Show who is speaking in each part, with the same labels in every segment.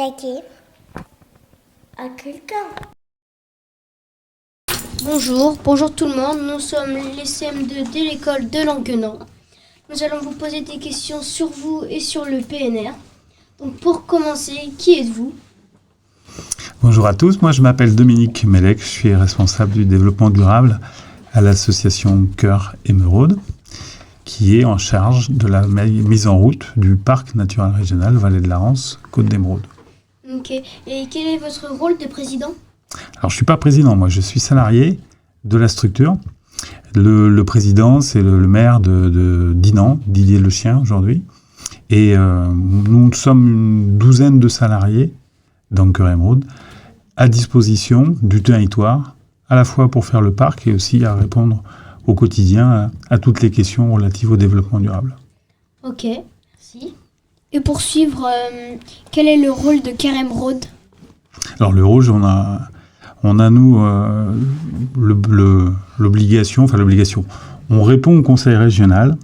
Speaker 1: C'est qui? À quelqu'un.
Speaker 2: Bonjour tout le monde, nous sommes les CM2 de l'école de Languenan. Nous allons vous poser des questions sur vous et sur le PNR. Donc pour commencer, qui êtes-vous?
Speaker 3: Bonjour à tous, moi je m'appelle Dominique Mellec, je suis responsable du développement durable à l'association Cœur Émeraude, qui est en charge de la mise en route du parc naturel régional Vallée de la Rance, Côte d'Émeraude.
Speaker 2: Ok, et quel est votre rôle de président?
Speaker 3: Alors je ne suis pas président, moi je suis salarié de la structure. Le président, c'est le maire de Dinan, Didier Le Chien aujourd'hui. Et nous sommes une douzaine de salariés dans Cœur Émeraude à disposition du territoire, à la fois pour faire le parc et aussi à répondre au quotidien à toutes les questions relatives au développement durable.
Speaker 2: Ok, merci. Et pour suivre, quel est le rôle de Cœur Émeraude?
Speaker 3: Alors le rouge, on a nous l'obligation. On répond au conseil régional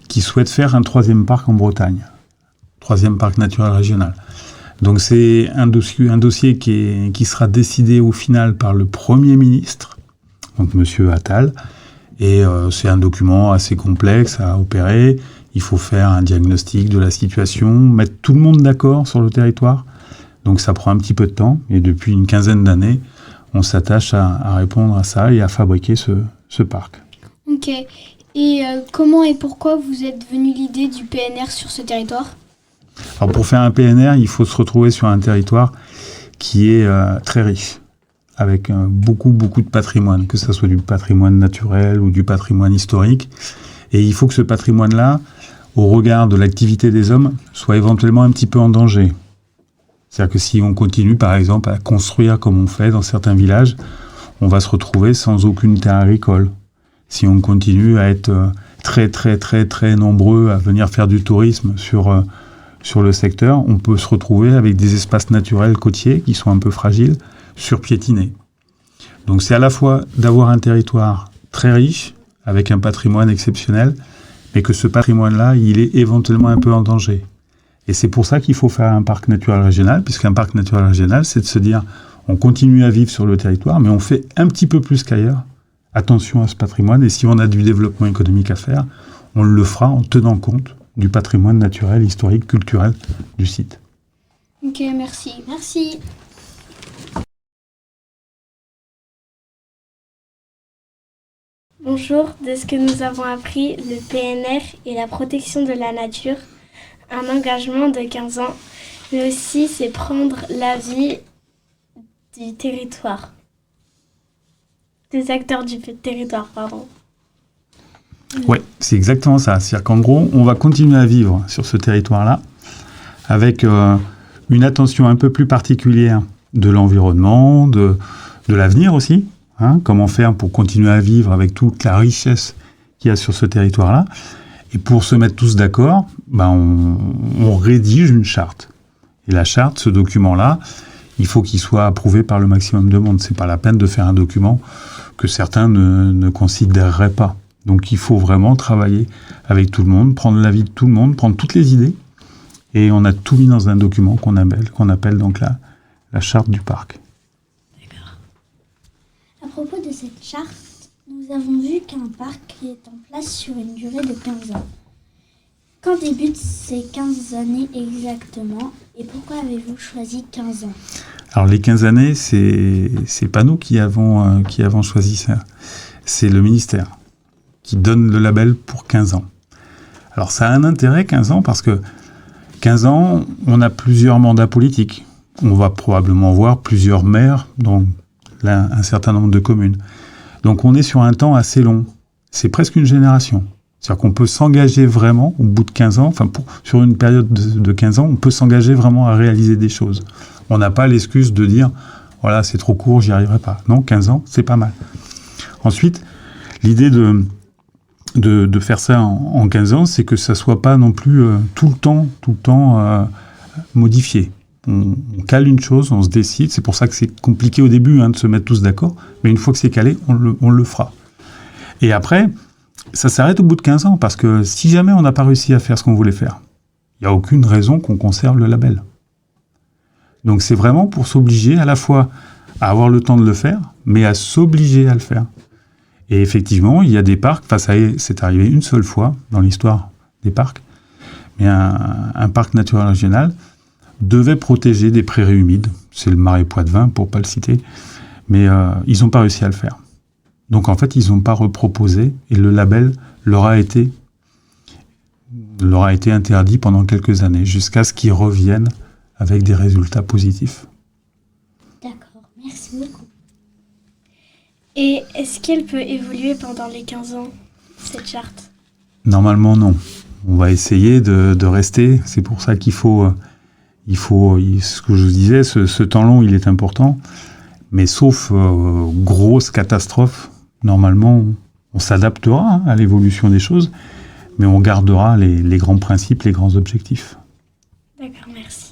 Speaker 3: qui souhaite faire un troisième parc en Bretagne, troisième parc naturel régional. Donc c'est un dossier qui sera décidé au final par le Premier ministre, donc Monsieur Attal, et c'est un document assez complexe à opérer. Il faut faire un diagnostic de la situation, mettre tout le monde d'accord sur le territoire. Donc ça prend un petit peu de temps, et depuis une quinzaine d'années, on s'attache à répondre à ça et à fabriquer ce parc.
Speaker 2: Ok, et comment et pourquoi vous êtes venu l'idée du PNR sur ce territoire?
Speaker 3: Alors pour faire un PNR, il faut se retrouver sur un territoire qui est très riche, avec beaucoup de patrimoine, que ce soit du patrimoine naturel ou du patrimoine historique. Et il faut que ce patrimoine-là, au regard de l'activité des hommes, soit éventuellement un petit peu en danger. C'est-à-dire que si on continue, par exemple, à construire comme on fait dans certains villages, on va se retrouver sans aucune terre agricole. Si on continue à être très nombreux à venir faire du tourisme sur le secteur, on peut se retrouver avec des espaces naturels côtiers qui sont un peu fragiles, surpiétinés. Donc c'est à la fois d'avoir un territoire très riche, avec un patrimoine exceptionnel, mais que ce patrimoine-là, il est éventuellement un peu en danger. Et c'est pour ça qu'il faut faire un parc naturel régional, puisqu'un parc naturel régional, c'est de se dire, on continue à vivre sur le territoire, mais on fait un petit peu plus qu'ailleurs. Attention à ce patrimoine, et si on a du développement économique à faire, on le fera en tenant compte du patrimoine naturel, historique, culturel du site.
Speaker 2: Ok, merci. Merci.
Speaker 4: Bonjour, de ce que nous avons appris, le PNR et la protection de la nature, un engagement de 15 ans, mais aussi c'est prendre l'avis du territoire, des acteurs du territoire, pardon.
Speaker 3: Oui, c'est exactement ça. C'est-à-dire qu'en gros, on va continuer à vivre sur ce territoire-là avec une attention un peu plus particulière de l'environnement, de l'avenir aussi. Comment faire pour continuer à vivre avec toute la richesse qu'il y a sur ce territoire-là. Et pour se mettre tous d'accord, on rédige une charte. Et la charte, ce document-là, il faut qu'il soit approuvé par le maximum de monde. C'est pas la peine de faire un document que certains ne considéreraient pas. Donc il faut vraiment travailler avec tout le monde, prendre l'avis de tout le monde, prendre toutes les idées. Et on a tout mis dans un document qu'on appelle donc la charte du parc.
Speaker 1: À propos de cette charte, nous avons vu qu'un parc est en place sur une durée de 15 ans. Quand débutent ces 15 années exactement et pourquoi avez-vous choisi 15 ans?
Speaker 3: Alors les 15 années, c'est pas nous qui avons choisi ça. C'est le ministère qui donne le label pour 15 ans. Alors ça a un intérêt 15 ans parce que 15 ans, on a plusieurs mandats politiques. On va probablement voir plusieurs maires dans un certain nombre de communes. Donc on est sur un temps assez long. C'est presque une génération. C'est-à-dire qu'on peut s'engager vraiment au bout de 15 ans, sur une période de 15 ans, on peut s'engager vraiment à réaliser des choses. On n'a pas l'excuse de dire « voilà, c'est trop court, j'y arriverai pas ». Non, 15 ans, c'est pas mal. Ensuite, l'idée de faire ça en 15 ans, c'est que ça soit pas non plus tout le temps modifié. On cale une chose, on se décide. C'est pour ça que c'est compliqué au début de se mettre tous d'accord. Mais une fois que c'est calé, on le fera. Et après, ça s'arrête au bout de 15 ans. Parce que si jamais on n'a pas réussi à faire ce qu'on voulait faire, il n'y a aucune raison qu'on conserve le label. Donc c'est vraiment pour s'obliger à la fois à avoir le temps de le faire, mais à s'obliger à le faire. Et effectivement, il y a des parcs, c'est arrivé une seule fois dans l'histoire des parcs, mais un parc naturel régional devait protéger des prairies humides. C'est le Marais Poitevin, pour ne pas le citer, mais ils n'ont pas réussi à le faire. Donc en fait, ils n'ont pas reproposé, et le label leur a été interdit pendant quelques années, jusqu'à ce qu'ils reviennent avec des résultats positifs.
Speaker 1: D'accord, merci beaucoup.
Speaker 4: Et est-ce qu'elle peut évoluer pendant les 15 ans, cette charte?
Speaker 3: Normalement, non. On va essayer de rester. C'est pour ça qu'il faut, ce que je vous disais, ce temps long, il est important. Mais sauf grosse catastrophe, normalement, on s'adaptera à l'évolution des choses, mais on gardera les grands principes, les grands objectifs.
Speaker 4: D'accord, merci.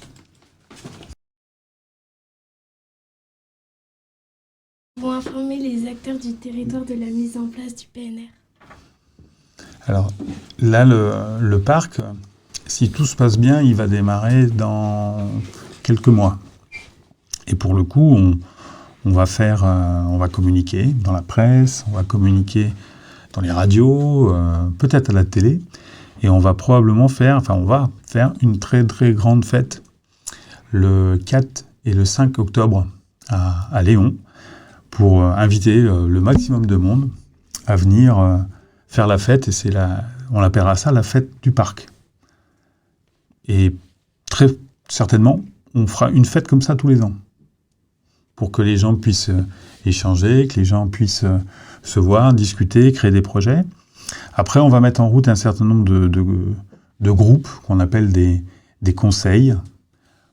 Speaker 4: Vont informer les acteurs du territoire de la mise en place du PNR.
Speaker 3: Alors là, le parc, si tout se passe bien, il va démarrer dans quelques mois. Et pour le coup, on va communiquer dans la presse, on va communiquer dans les radios, peut-être à la télé, et on va faire une très très grande fête le 4 et le 5 octobre à Léon, pour inviter le maximum de monde à venir faire la fête, et on appellera ça la fête du parc. Et très certainement, on fera une fête comme ça tous les ans, pour que les gens puissent échanger, que les gens puissent se voir, discuter, créer des projets. Après, on va mettre en route un certain nombre de groupes qu'on appelle des conseils,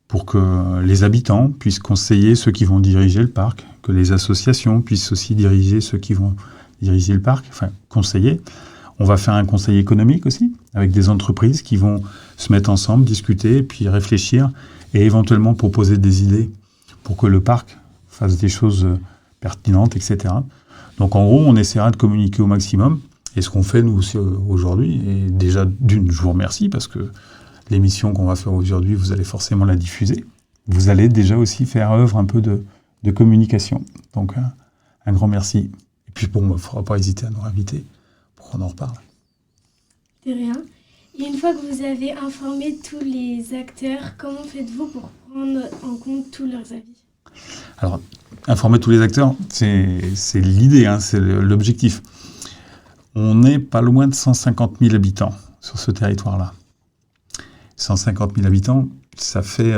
Speaker 3: pour que les habitants puissent conseiller ceux qui vont diriger le parc, que les associations puissent aussi diriger ceux qui vont diriger le parc, enfin conseiller. On va faire un conseil économique aussi, avec des entreprises qui vont se mettre ensemble, discuter, puis réfléchir, et éventuellement proposer des idées pour que le parc fasse des choses pertinentes, etc. Donc en gros, on essaiera de communiquer au maximum, et ce qu'on fait nous aussi aujourd'hui, et déjà je vous remercie, parce que l'émission qu'on va faire aujourd'hui, vous allez forcément la diffuser. Vous allez déjà aussi faire œuvre un peu de communication. Donc, un grand merci. Et puis, il ne faudra pas hésiter à nous inviter pour qu'on en reparle.
Speaker 4: De rien. Et une fois que vous avez informé tous les acteurs, comment faites-vous pour prendre en compte tous leurs avis?
Speaker 3: Alors, informer tous les acteurs, c'est l'idée, c'est l'objectif. On n'est pas loin de 150 000 habitants sur ce territoire-là. 150 000 habitants, ça fait...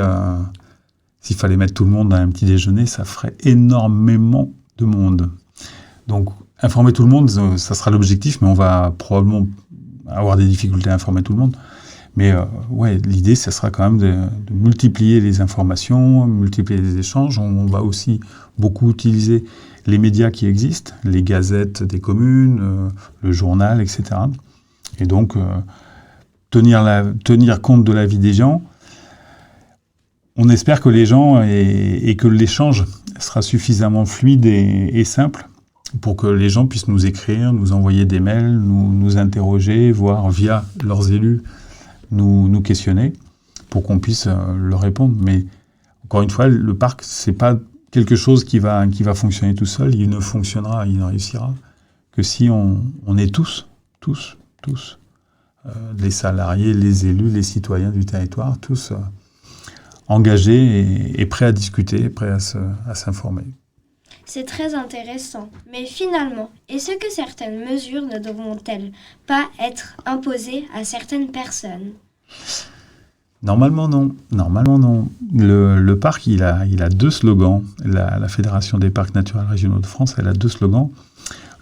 Speaker 3: s'il fallait mettre tout le monde à un petit déjeuner, ça ferait énormément de monde. Donc, informer tout le monde, ça sera l'objectif, mais on va probablement avoir des difficultés à informer tout le monde. Mais l'idée, ça sera quand même de multiplier les informations, multiplier les échanges. On va aussi beaucoup utiliser les médias qui existent, les gazettes des communes, le journal, etc. Et donc, tenir compte de la vie des gens. On espère que les gens et que l'échange sera suffisamment fluide et simple pour que les gens puissent nous écrire, nous envoyer des mails, nous interroger, voire via leurs élus nous questionner pour qu'on puisse leur répondre. Mais encore une fois, le parc, c'est pas quelque chose qui va fonctionner tout seul. Il ne fonctionnera, il ne réussira que si on est tous, les salariés, les élus, les citoyens du territoire, tous engagés et prêts à discuter, prêts à s'informer.
Speaker 2: C'est très intéressant. Mais finalement, est-ce que certaines mesures ne devront-elles pas être imposées à certaines personnes?
Speaker 3: Normalement, non. Le parc, il a deux slogans. La Fédération des parcs naturels régionaux de France, elle a deux slogans.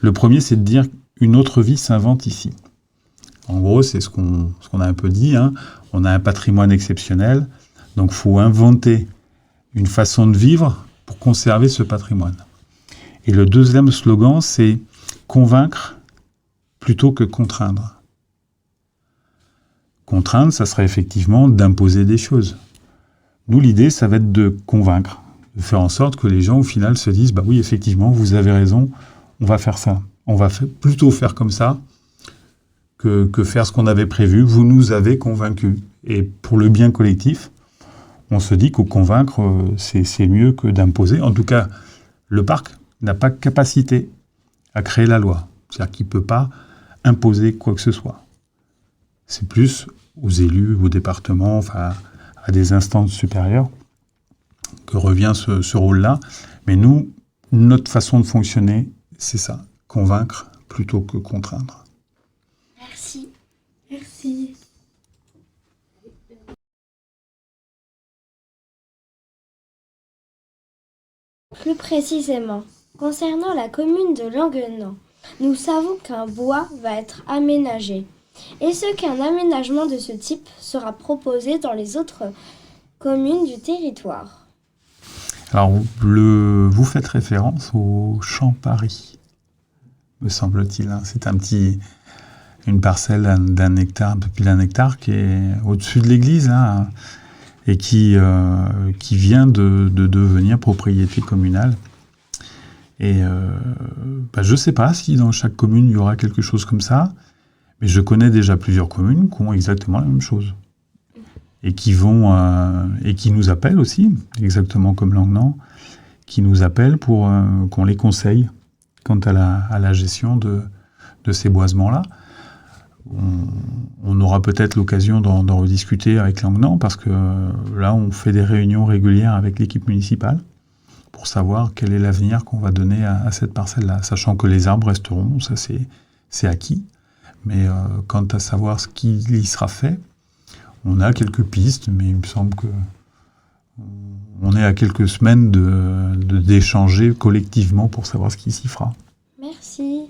Speaker 3: Le premier, c'est de dire « Une autre vie s'invente ici ». En gros, c'est ce qu'on a un peu dit. On a un patrimoine exceptionnel, donc il faut inventer une façon de vivre pour conserver ce patrimoine. Et le deuxième slogan, c'est « Convaincre plutôt que contraindre ». Contraindre, ça serait effectivement d'imposer des choses. Nous, l'idée, ça va être de convaincre, de faire en sorte que les gens, au final, se disent « Bah oui, effectivement, vous avez raison, on va faire ça. On va plutôt faire comme ça que faire ce qu'on avait prévu. Vous nous avez convaincus. Et pour le bien collectif, on se dit que convaincre, c'est mieux que d'imposer. En tout cas, le parc n'a pas capacité à créer la loi. C'est-à-dire qu'il ne peut pas imposer quoi que ce soit. C'est plus aux élus, aux départements, enfin, à des instances supérieures que revient ce rôle-là. Mais nous, notre façon de fonctionner, c'est ça, convaincre plutôt que contraindre.
Speaker 4: Merci. Merci.
Speaker 5: Plus précisément, concernant la commune de Languenan, nous savons qu'un bois va être aménagé. Est-ce qu'un aménagement de ce type sera proposé dans les autres communes du territoire?
Speaker 3: Alors, vous faites référence au Champ Paris, me semble-t-il. Hein. C'est une parcelle d'un hectare, un peu plus d'un hectare, qui est au-dessus de l'église, là, et qui vient de devenir propriété communale. Et je ne sais pas si dans chaque commune il y aura quelque chose comme ça, mais je connais déjà plusieurs communes qui ont exactement la même chose. Et qui nous appellent aussi, exactement comme Languenan, qui nous appellent pour qu'on les conseille quant à la gestion de ces boisements-là. On aura peut-être l'occasion d'en rediscuter avec Languenan, parce que là, on fait des réunions régulières avec l'équipe municipale pour savoir quel est l'avenir qu'on va donner à cette parcelle-là, sachant que les arbres resteront, ça c'est acquis. Mais quant à savoir ce qui y sera fait, on a quelques pistes, mais il me semble que on est à quelques semaines d'échanger collectivement pour savoir ce qui s'y fera.
Speaker 5: Merci.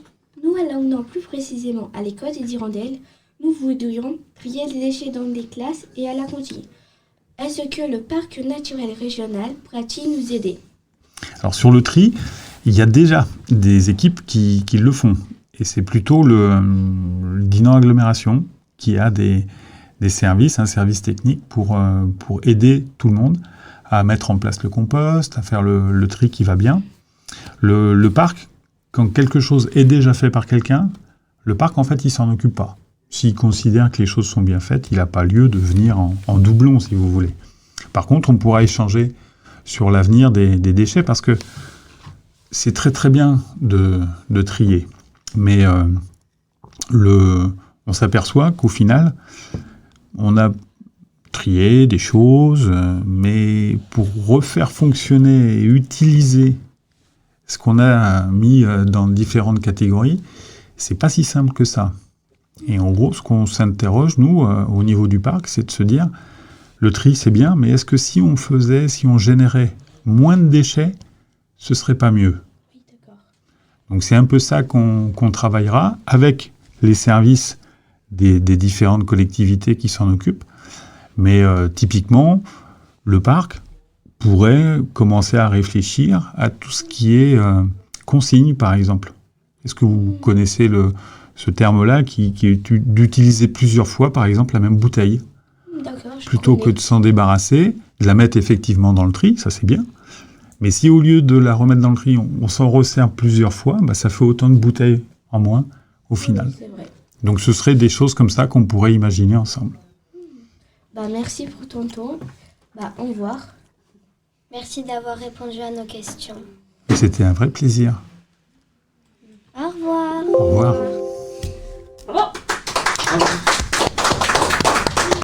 Speaker 4: Nous, à Languenan, plus précisément à l'école des Hirondelles, nous voudrions trier les déchets dans les classes et à la cantine. Est-ce que le parc naturel régional pourra-t-il nous aider?
Speaker 3: Alors sur le tri, il y a déjà des équipes qui le font. Et c'est plutôt le Dinan Agglomération qui a des services, un service technique pour aider tout le monde à mettre en place le compost, à faire le tri qui va bien. Le parc, quand quelque chose est déjà fait par quelqu'un, le parc, en fait, il s'en occupe pas. S'il considère que les choses sont bien faites, il n'a pas lieu de venir en doublon, si vous voulez. Par contre, on pourra échanger sur l'avenir des déchets, parce que c'est très très bien de trier. Mais on s'aperçoit qu'au final, on a trié des choses, mais pour refaire fonctionner et utiliser ce qu'on a mis dans différentes catégories, c'est pas si simple que ça. Et en gros, ce qu'on s'interroge, nous, au niveau du parc, c'est de se dire, le tri, c'est bien, mais est-ce que si on générait moins de déchets, ce serait pas mieux?
Speaker 5: Oui, d'accord.
Speaker 3: Donc c'est un peu ça qu'on travaillera avec les services des différentes collectivités qui s'en occupent. Mais typiquement, le parc pourrait commencer à réfléchir à tout ce qui est consigne, par exemple. Est-ce que vous connaissez ce terme-là qui est d'utiliser plusieurs fois, par exemple, la même bouteille?
Speaker 5: D'accord,
Speaker 3: Plutôt que de s'en débarrasser, de la mettre effectivement dans le tri, ça c'est bien. Mais si au lieu de la remettre dans le tri, on s'en resserre plusieurs fois, ça fait autant de bouteilles en moins au final.
Speaker 5: c'est vrai.
Speaker 3: Donc ce seraient des choses comme ça qu'on pourrait imaginer ensemble.
Speaker 5: Merci pour ton temps. Au revoir.
Speaker 2: Merci d'avoir répondu à nos questions.
Speaker 3: C'était un vrai plaisir.
Speaker 5: Au revoir.
Speaker 3: Au revoir.